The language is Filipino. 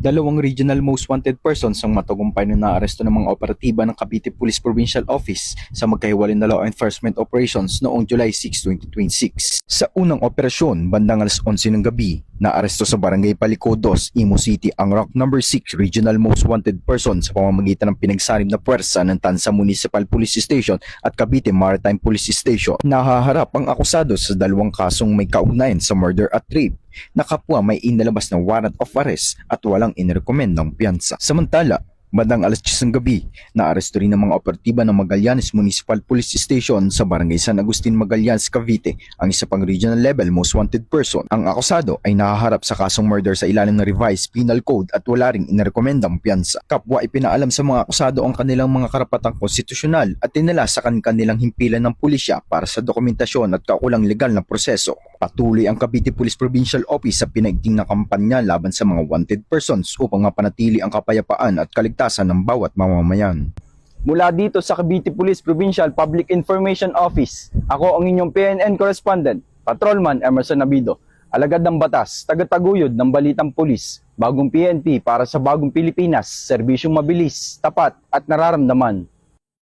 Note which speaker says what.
Speaker 1: Dalawang regional most wanted persons ang matagumpay na naaresto ng mga operatiba ng Cavite Police Provincial Office sa magkahiwalay na law enforcement operations noong July 6, 2026. Sa unang operasyon, bandang alas 11 ng gabi, naaresto sa Barangay Paliko 2, Imo City ang Rock No. 6 Regional Most Wanted Person sa pamamagitan ng pinagsanib na puwersa ng Tansa Municipal Police Station at Cavite Maritime Police Station. Nahaharap ang akusado sa dalawang kasong may kaugnayan sa murder at rape na kapwa may inilabas na warrant of arrest at walang inirekomendang piyansa. Samantala, bandang alas 10 ng gabi, naaresto rin ng mga operatiba ng Magallanes Municipal Police Station sa Barangay San Agustin, Magallanes, Cavite ang isa pang regional level most wanted person. Ang akusado ay nahaharap sa kasong murder sa ilalim ng Revised Penal Code at wala ring inirekomendang piyansa. Kapwa ipinaalam sa mga akusado ang kanilang mga karapatang konstitusyonal at tinala sa kanilang himpilan ng pulisya para sa dokumentasyon at kaukulang legal na proseso. Patuloy ang Cavite Police Provincial Office sa pinaigting na kampanya laban sa mga wanted persons upang mapanatili ang kapayapaan at kaligtasan ng bawat mamamayan.
Speaker 2: Mula dito sa Cavite Police Provincial Public Information Office, ako ang inyong PNN correspondent, Patrolman Emerson Abido, alagad ng batas, tagataguyod ng balitang pulis, bagong PNP para sa bagong Pilipinas, serbisyong mabilis, tapat at nararamdaman.